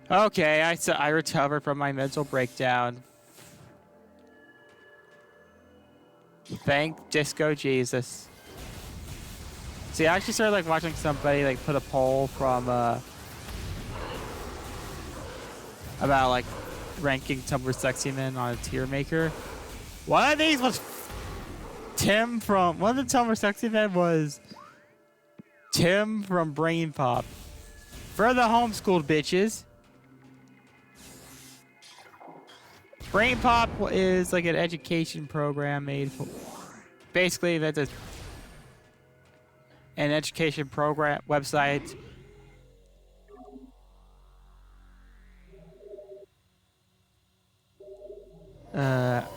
Okay, I recovered from my mental breakdown. Thank Disco Jesus. See, I actually started like watching somebody like put a poll from about like ranking Tumblr sexy men on a tier maker. One of these was Tim from one of the Tumblr sexy men was Tim from Brain Pop. For the homeschooled bitches. Brain Pop is like an education program made for basically that's an education program website. Not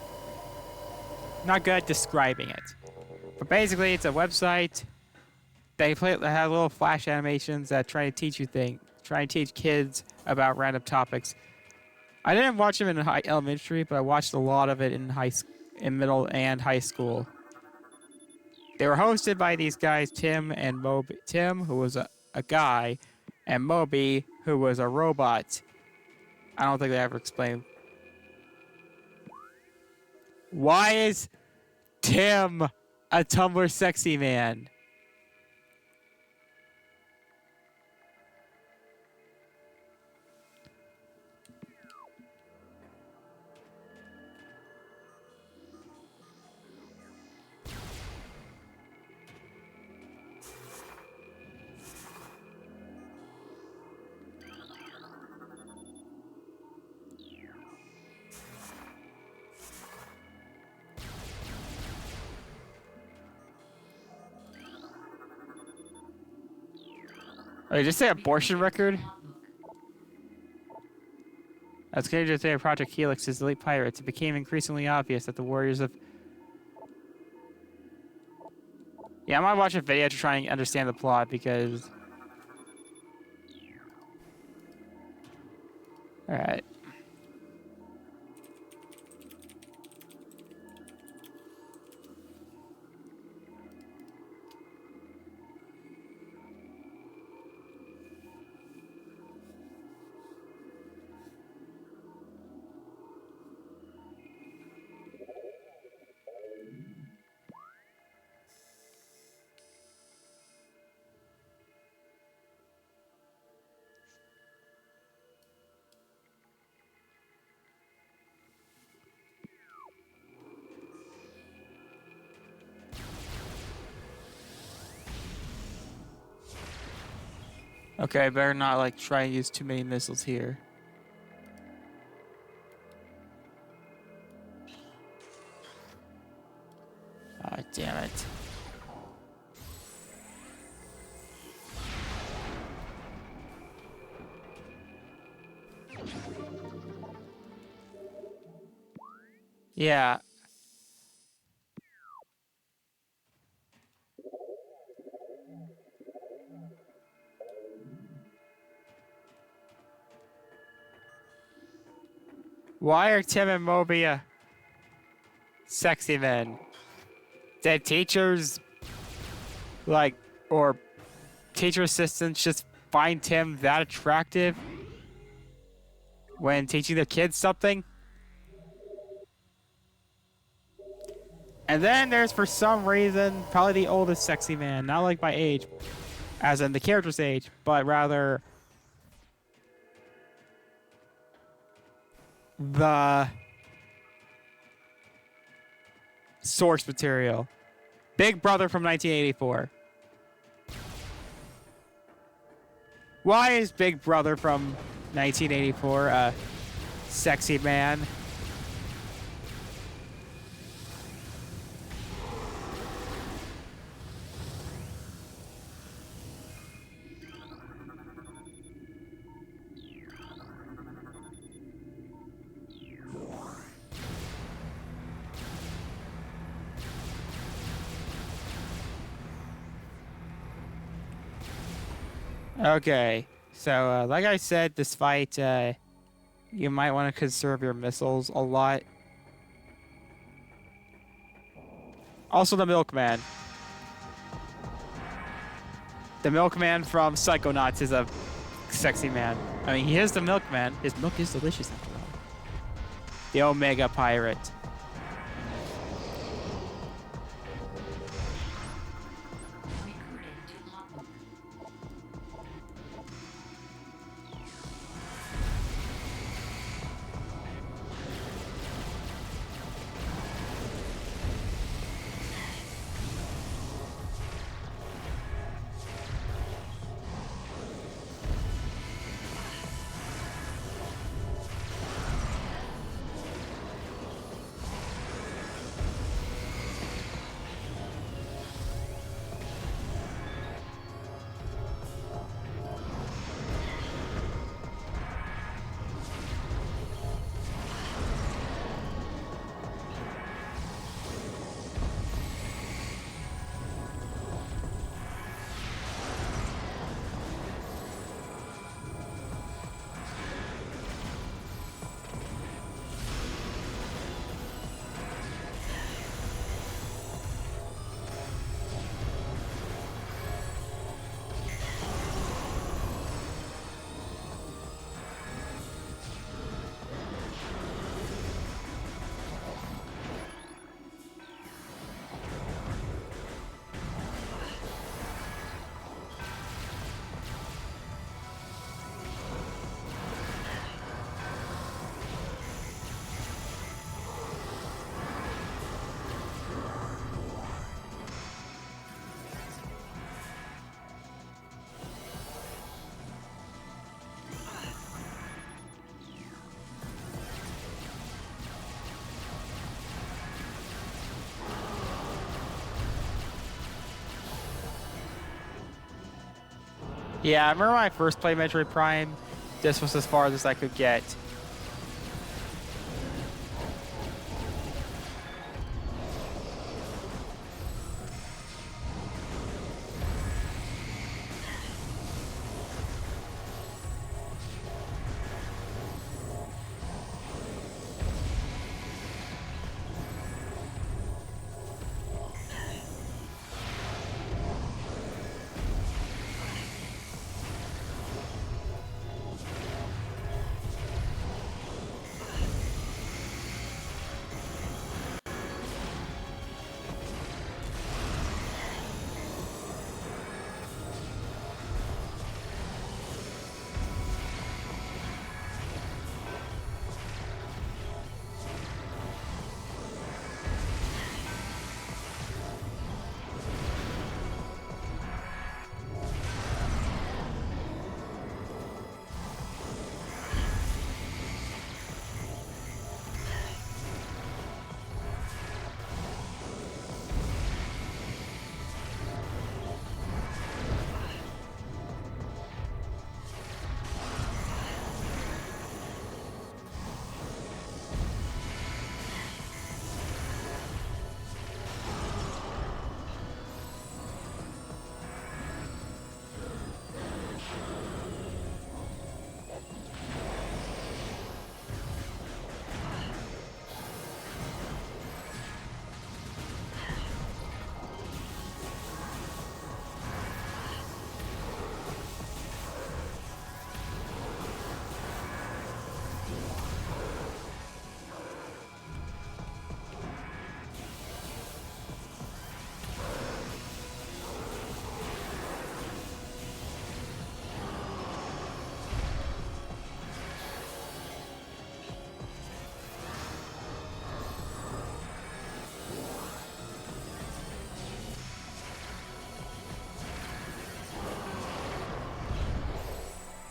good at describing it. But basically it's a website. They have little flash animations that try to teach you things, try to teach kids about random topics. I didn't watch them in elementary, but I watched a lot of it in middle and high school. They were hosted by these guys, Tim and Moby. Tim, who was a guy, and Moby, who was a robot. I don't think they ever explained. Why is Tim a Tumblr sexy man? Wait, just say abortion record? As Canadian Day Project Helix's elite pirates, it became increasingly obvious that the warriors of... Yeah, I might watch a video to try and understand the plot because... Alright. Okay, I better not like try and use too many missiles here. Ah, damn it. Yeah. Why are Tim and Moby sexy men? Did teachers, like, or teacher assistants just find Tim that attractive when teaching their kids something? And then there's, for some reason, probably the oldest sexy man, not like by age, as in the character's age, but rather the source material. Big Brother from 1984. Why is Big Brother from 1984 a sexy man? Okay, so like I said, this fight, you might want to conserve your missiles a lot. Also the Milkman. The Milkman from Psychonauts is a sexy man. I mean, he is the milkman. His milk is delicious after all. The Omega Pirate. Yeah, I remember when I first played Metroid Prime, this was as far as I could get.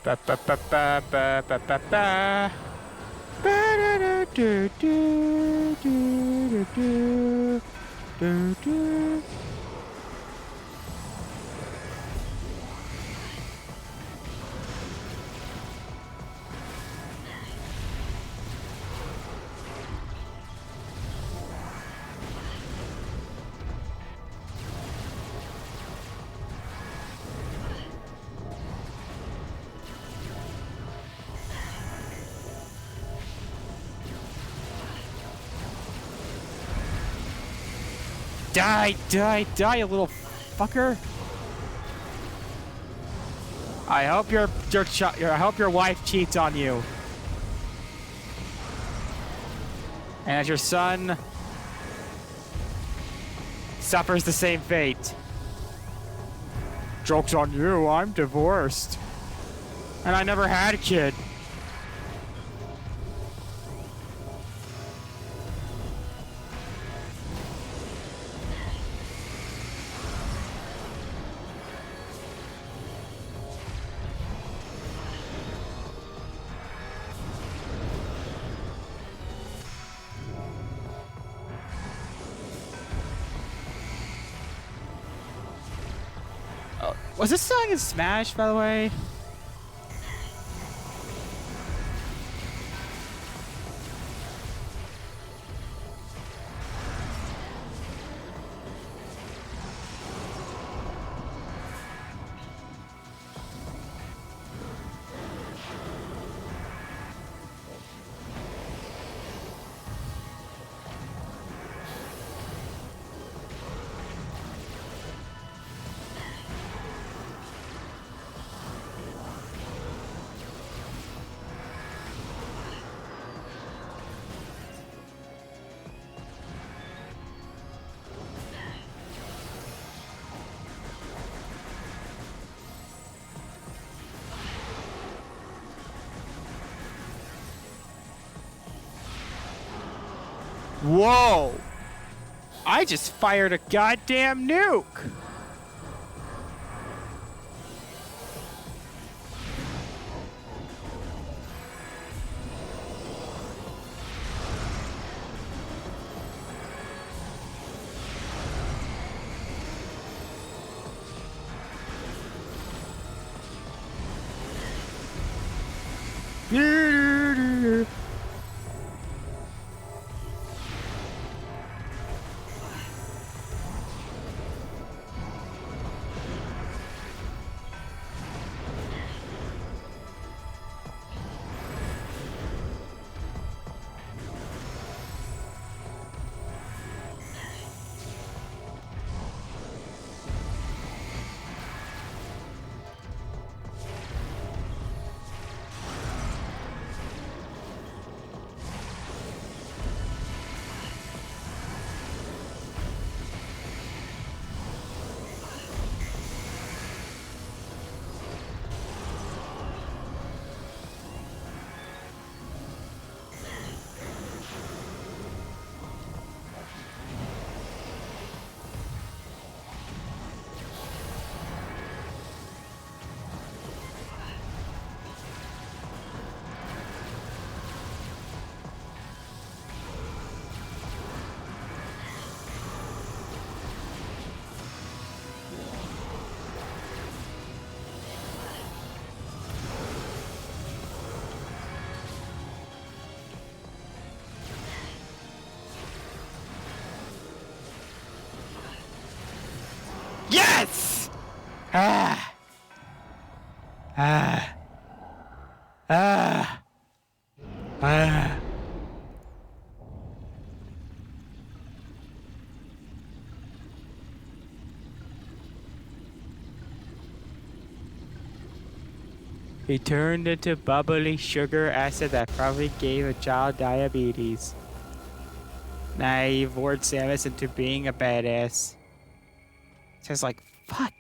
Ba ba ba ba ba ba ba ba. Ba da da do do do do do do do. Die, die, die, you little fucker. I hope I hope your wife cheats on you. And that your son suffers the same fate. Joke's on you, I'm divorced. And I never had a kid. Was this song in Smash, by the way? Whoa! I just fired a goddamn nuke! Yes! Ah. Ah. Ah. Ah. He turned into bubbly sugar acid that probably gave a child diabetes. Naive lured Samus into being a badass. Says like, fuck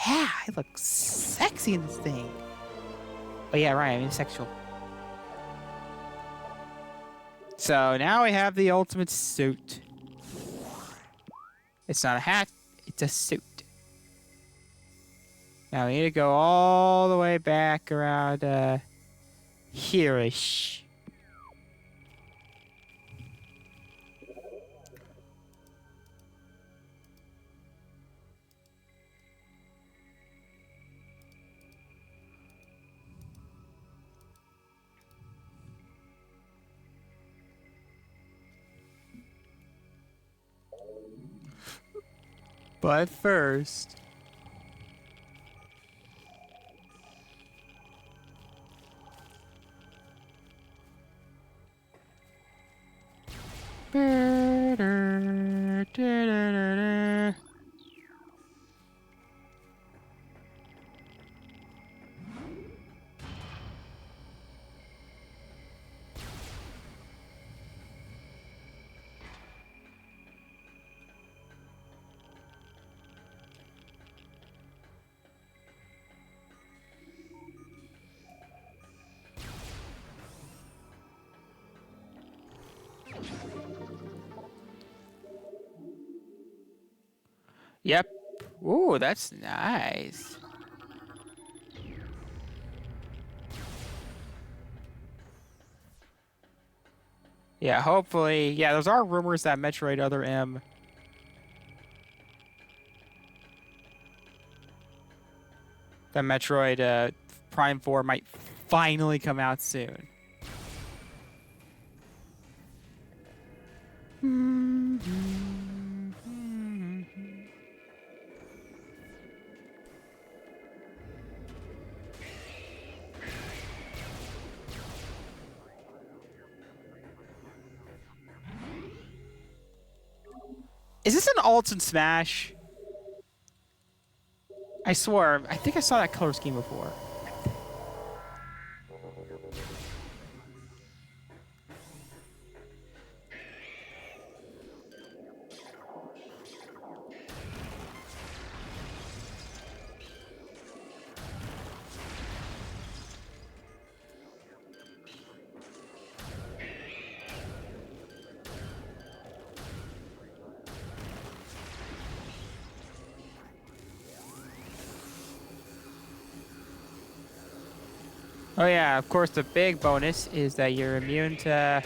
yeah, I look sexy in this thing. Oh yeah, right, I'm asexual. So now we have the ultimate suit. It's not a hat, it's a suit. Now we need to go all the way back around here-ish. But first... Yep. Ooh, that's nice. Yeah, hopefully. Yeah, those are rumors that Metroid Other M, that Metroid Prime 4 might finally come out soon. Is this an alt in Smash? I swear, I think I saw that color scheme before. Oh yeah, of course the big bonus is that you're immune to...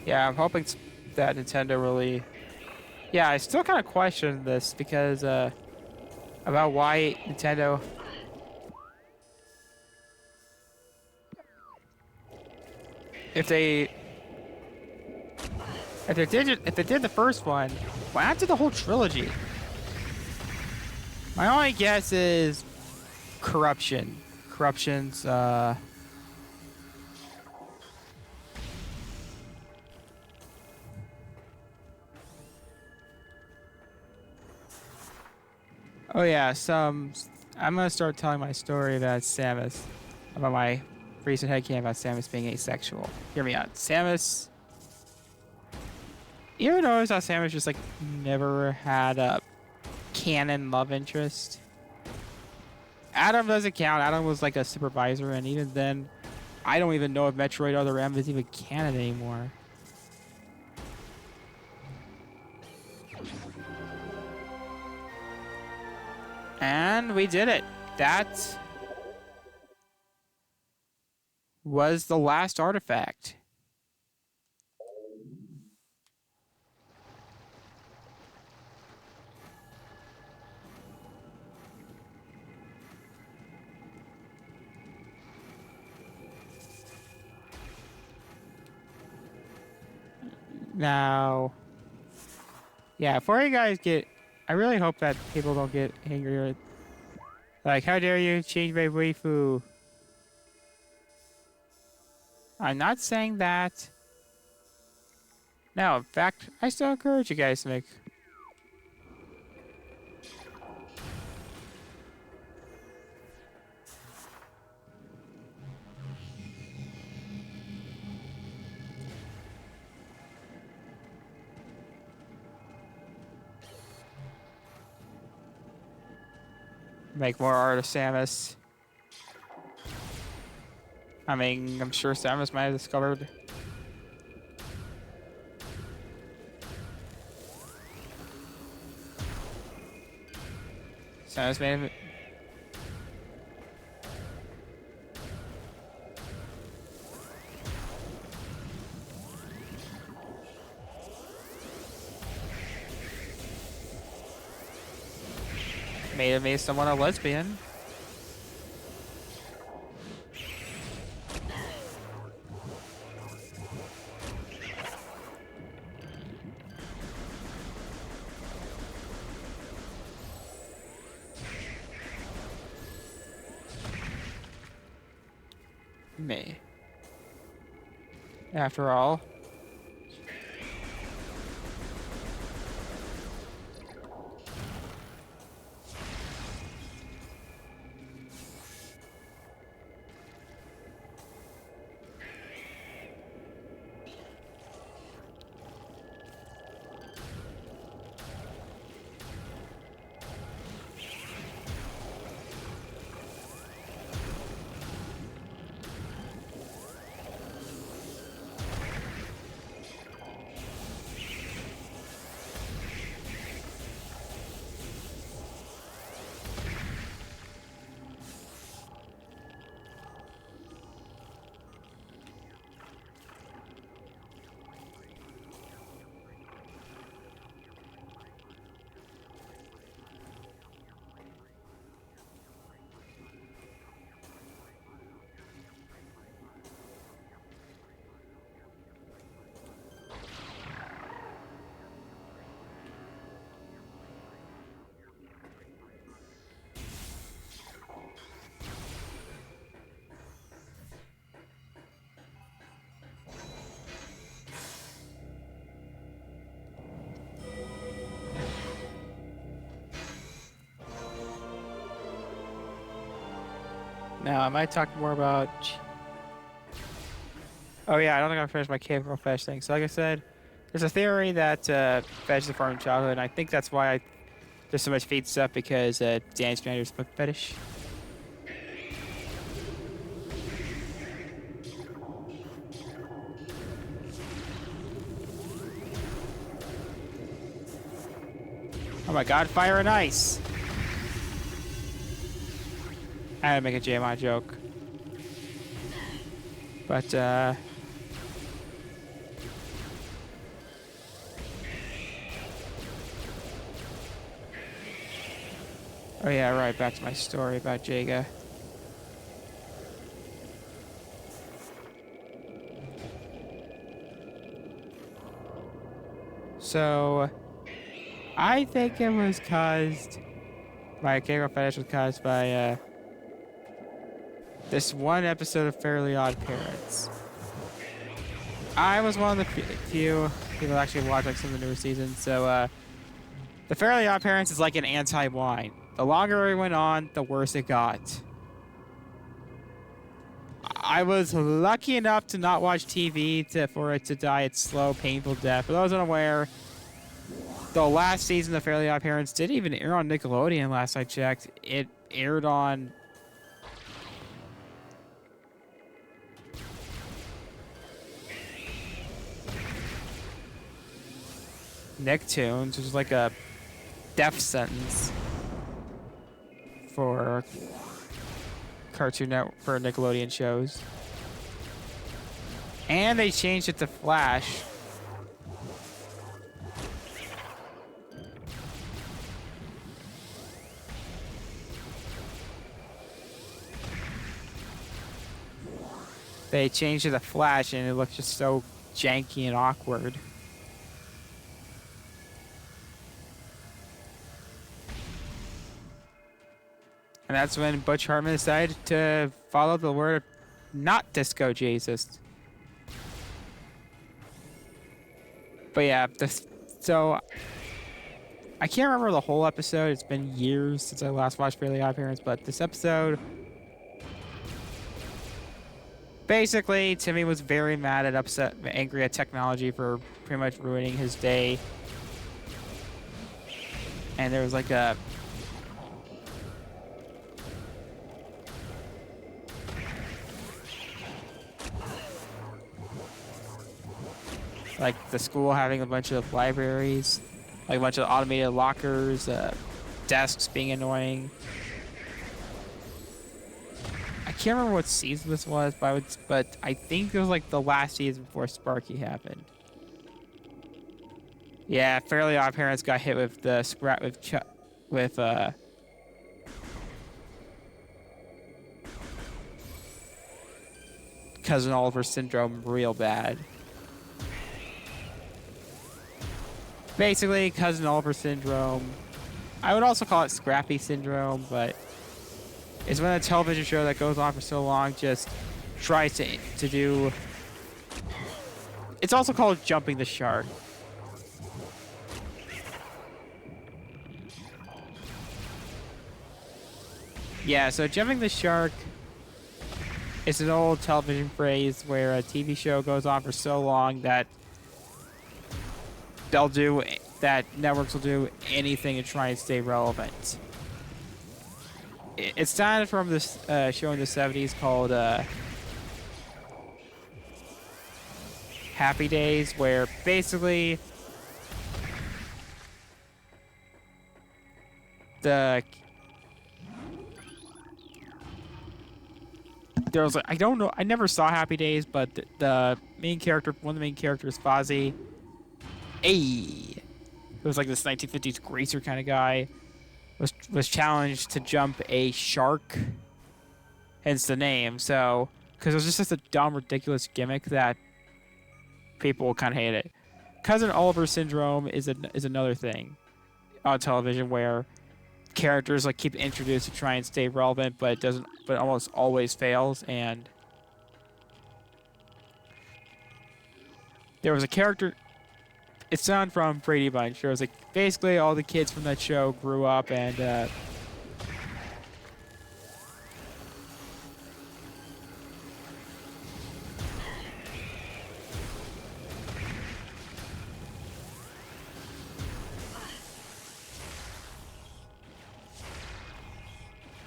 Yeah, I'm hoping that Nintendo really... Yeah, I still kind of question this because about why Nintendo... If they... If they did the first one, why not do the whole trilogy? My only guess is corruption. Corruption's Oh yeah, I'm gonna start telling my story about Samus, about my recent headcanon about Samus being asexual. Hear me out. Samus, you ever notice how Samus just like never had a canon love interest? Adam doesn't count. Adam was like a supervisor, and even then, I don't even know if Metroid Other M is even canon anymore. And we did it. That was the last artifact. Now, yeah, before you guys get, I really hope that people don't get angry. Like, how dare you change my waifu? I'm not saying that. No, in fact, I still encourage you guys to make more art of Samus. I mean, I'm sure Samus might have discovered. Samus may have. made me someone a lesbian. Me. After all. Now, I might talk more about... Oh yeah, I don't think I finished my cave fetish thing. So like I said, there's a theory that fetishes are from childhood, and I think that's why there's so much feet stuff, because Dance Strander's foot fetish. Oh my god, fire and ice! I had to make a JMI joke. But, oh yeah, right, back to my story about Jaga. So, I think it was caused... My Jaga fetish was caused by, this one episode of Fairly Odd Parents. I was one of the few people actually watch like some of the newer seasons, so the Fairly Odd Parents is like an anti-wine. The longer it went on, the worse it got. I was lucky enough to not watch TV for it to die its slow, painful death. For those unaware, the last season of Fairly Odd Parents didn't even air on Nickelodeon last I checked. It aired on... Nicktoons, which is like a death sentence for Cartoon Network, for Nickelodeon shows. And they changed it to Flash. They changed it to Flash, and it looks just so janky and awkward. And that's when Butch Hartman decided to follow the word of not Disco Jesus. But yeah, so I can't remember the whole episode. It's been years since I last watched Fairly Odd Parents, but this episode... Basically, Timmy was very mad and upset, angry at technology for pretty much ruining his day. And there was like a... like the school having a bunch of libraries, like a bunch of automated lockers, desks being annoying. I can't remember what season this was, but I think it was like the last season before Sparky happened. Yeah, Fairly Odd Parents got hit with the scrap with Cousin Oliver syndrome real bad. Basically, Cousin Oliver syndrome. I would also call it Scrappy syndrome, but it's when a television show that goes on for so long just tries to do. It's also called jumping the shark. Yeah, so jumping the shark is an old television phrase where a TV show goes on for so long that networks will do anything to try and stay relevant. It started from this show in the 70s called Happy Days, where basically there was I don't know, I never saw Happy Days, but the main character, one of the main characters, Fozzie, it was like this 1950s greaser kind of guy, was challenged to jump a shark, hence the name. So, because it was just a dumb, ridiculous gimmick that people kind of hate it. Cousin Oliver syndrome is another thing on television where characters like keep introduced to try and stay relevant, but it doesn't. But almost always fails. And there was a character. It's on from Brady Bunch. There was like basically all the kids from that show grew up and.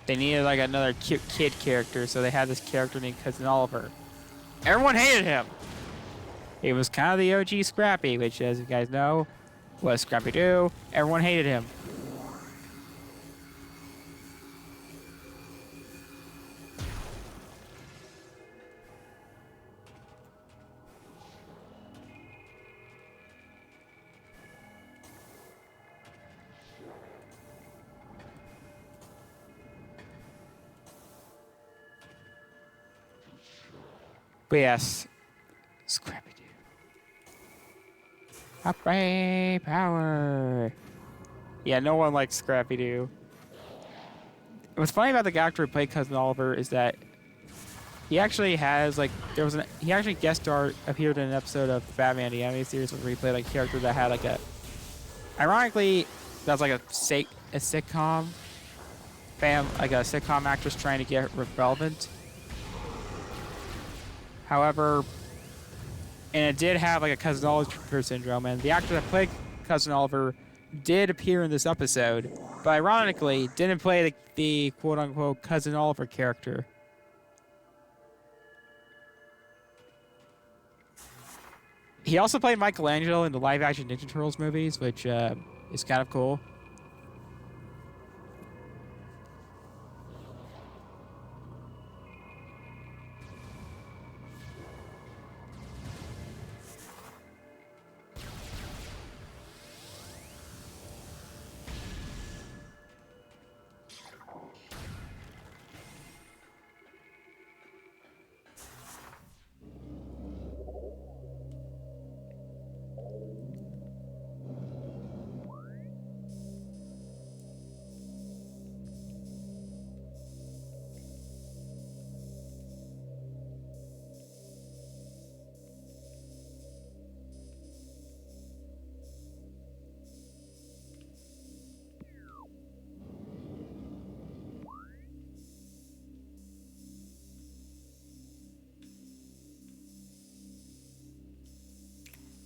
They needed like another cute kid character, so they had this character named Cousin Oliver. Everyone hated him. He was kind of the OG Scrappy, which, as you guys know, was Scrappy-Doo. Everyone hated him. But yes, Scrappy-Doo. Happy power. Yeah, no one likes Scrappy-Doo. What's funny about the actor who played Cousin Oliver is that he actually has like he actually guest star appeared in an episode of Batman the Animated Series where he played like a character that had like a, ironically, that's like a sitcom like a sitcom actress trying to get relevant. However, and it did have like a Cousin Oliver syndrome, and the actor that played Cousin Oliver did appear in this episode, but ironically didn't play the quote-unquote Cousin Oliver character. He also played Michelangelo in the live-action Ninja Turtles movies, which is kind of cool.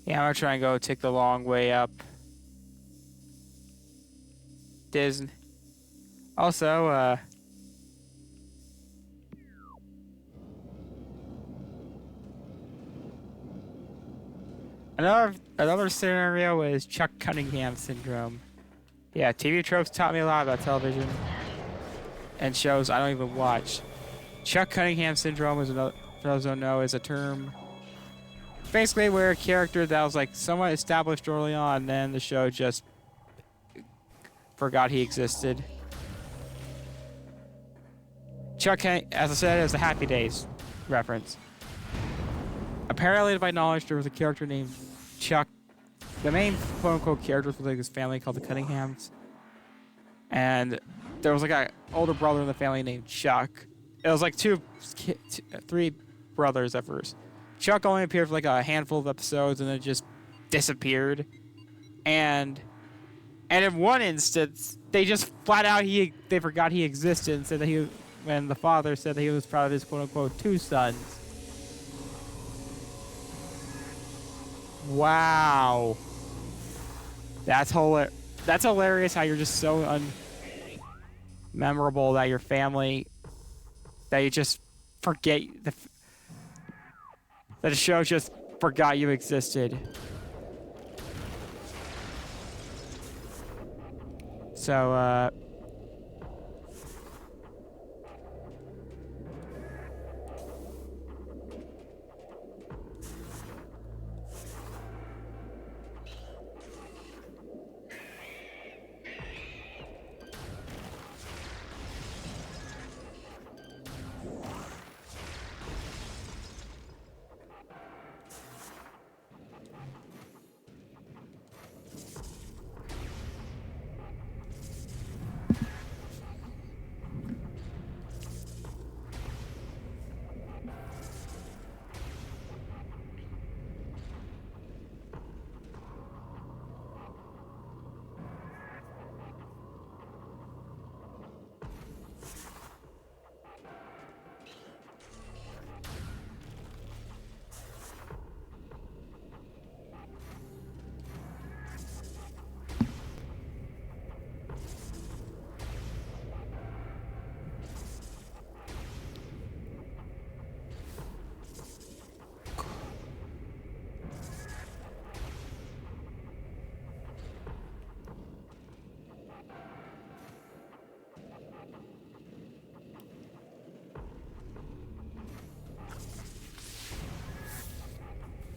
Yeah, I'm gonna try and go take the long way up. Disney. Also, another scenario is Chuck Cunningham syndrome. Yeah, TV tropes taught me a lot about television and shows I don't even watch. Chuck Cunningham syndrome is another, for those who don't know, is a term basically where a character that was like somewhat established early on, then the show just forgot he existed. Chuck, as I said, is a Happy Days reference. apparently, to my knowledge, there was a character named Chuck. The main quote-unquote character was like his family called the Cunninghams. And there was like a older brother in the family named Chuck. It was like three brothers at first. Chuck only appeared for like a handful of episodes and then just disappeared. And in one instance, they just flat out they forgot he existed and said that when the father said that he was proud of his quote-unquote 2 sons. Wow. That's hilarious how you're just so memorable that your family, that you just forget, that the show just forgot you existed. So,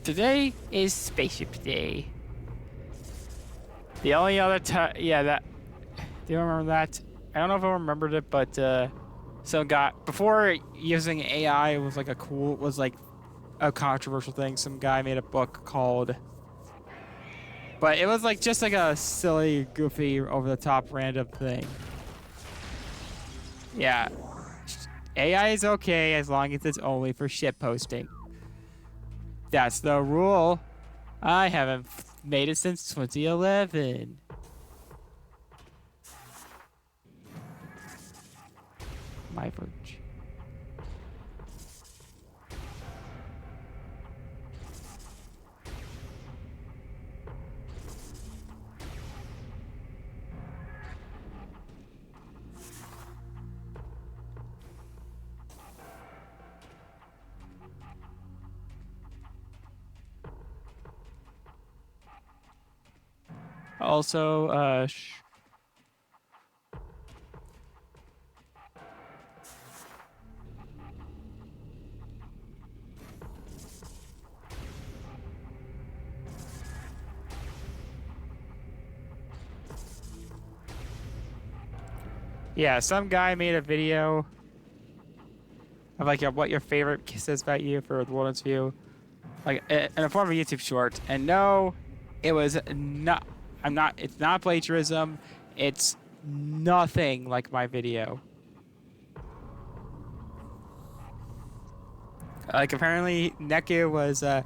today is Spaceship Day. The only other time, yeah, that. Do you remember that? I don't know if I remembered it, but some guy before using AI was like a controversial thing. Some guy made a book called, but it was like just like a silly, goofy, over the top, random thing. Yeah, AI is okay as long as it's only for shit posting. That's the rule. I haven't made it since 2011. My verge. Also, yeah, some guy made a video of like what your favorite says about you for the World's View, like in a form of a YouTube short. And no, it was not. It's not plagiarism. It's nothing like my video. Like apparently Neku was they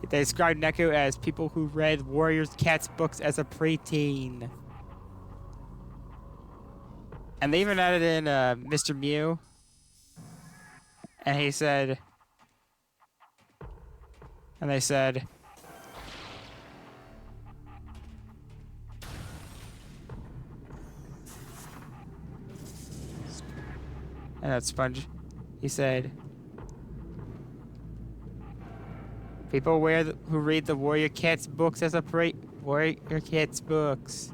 described Neku as people who read Warriors Cats books as a preteen. And they even added in Mr. Mew. And they said, and that Sponge, he said, people who read the Warrior Cats books as a Warrior Cats books.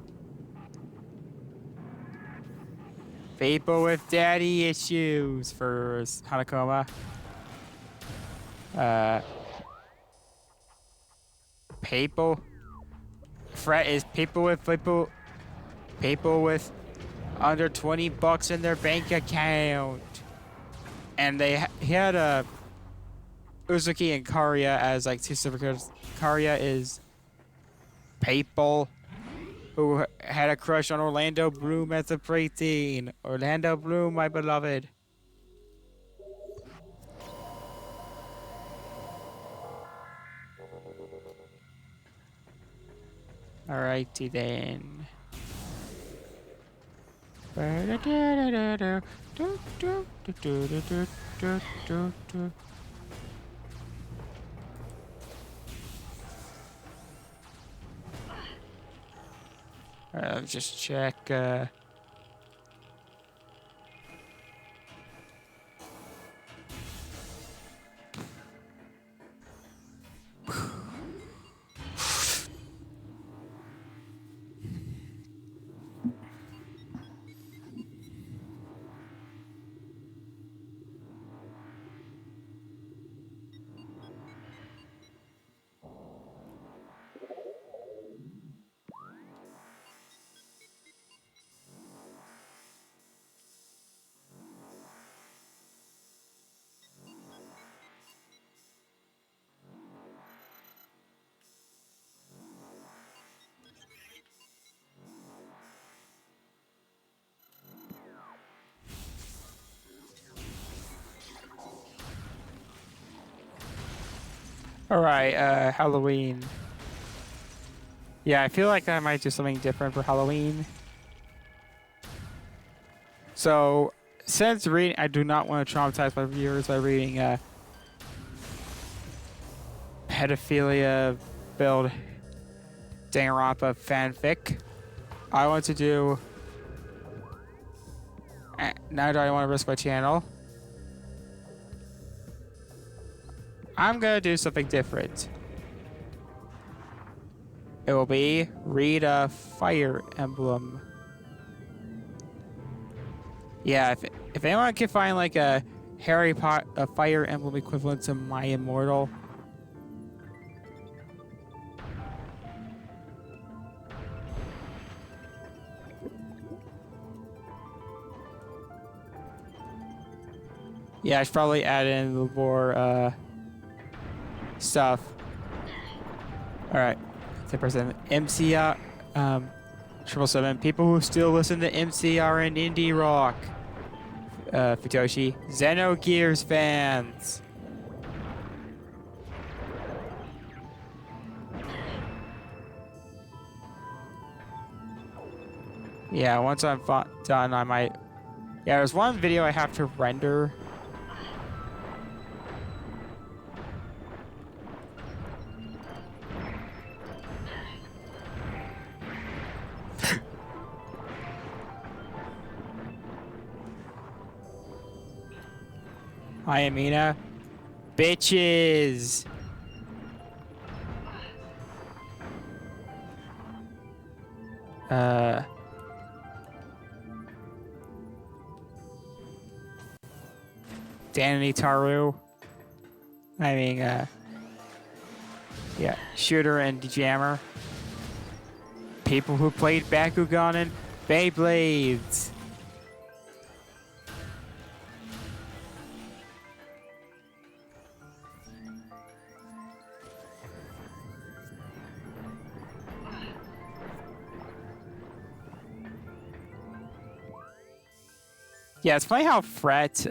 People with daddy issues for Hanakoma. People. Fret is people with under $20 in their bank account. And he had a Uzuki and Karya as like two superheroes. Karya is people who had a crush on Orlando Bloom as a preteen. Orlando Bloom, my beloved. Alrighty then. Let's just check. Alright, Halloween. Yeah, I feel like I might do something different for Halloween. So, since reading, I do not want to traumatize my viewers by reading pedophilia-filled Danganronpa fanfic. I want to do. Now do I want to risk my channel? I'm gonna do something different. It will be read a Fire Emblem. Yeah, if anyone can find like a a Fire Emblem equivalent to My Immortal. Yeah, I should probably add in more stuff. Alright. 10% MCR 777. People who still listen to MCR and indie rock. Futoshi. Xenogears fans. Yeah, once I'm done, I might. Yeah, there's one video I have to render. Hi, Amina. Bitches. Danny Taru. I mean, yeah, Shooter and Jammer. People who played Bakugan and Beyblades. Yeah, it's funny how Fret,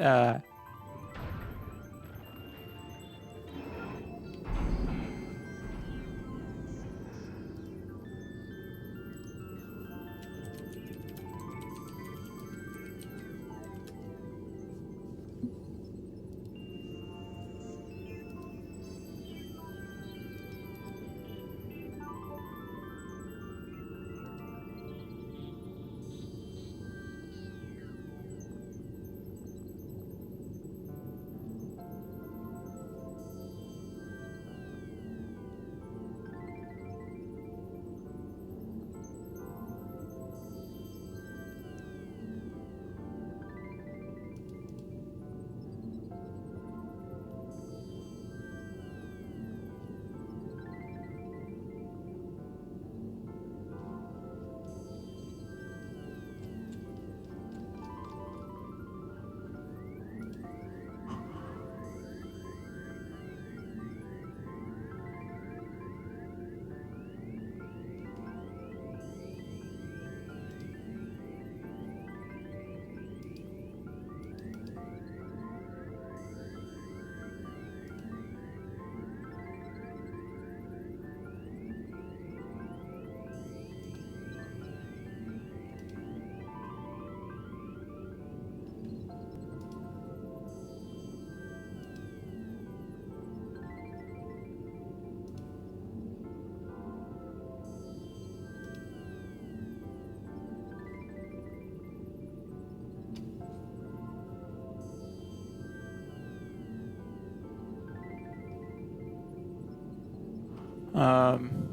Um,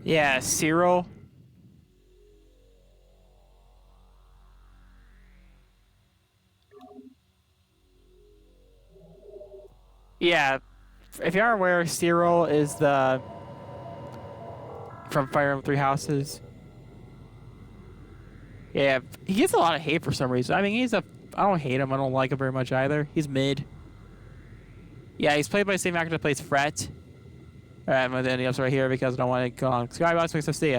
yeah, Cyril. Yeah, if you aren't aware, Cyril is the from Fire Emblem Three Houses. Yeah, he gets a lot of hate for some reason. I mean, I don't hate him. I don't like him very much either. He's mid. Yeah, he's played by the same actor that plays Fret. Alright, I'm gonna end the episode right here because I don't want to go on. Skybox, makes us see ya.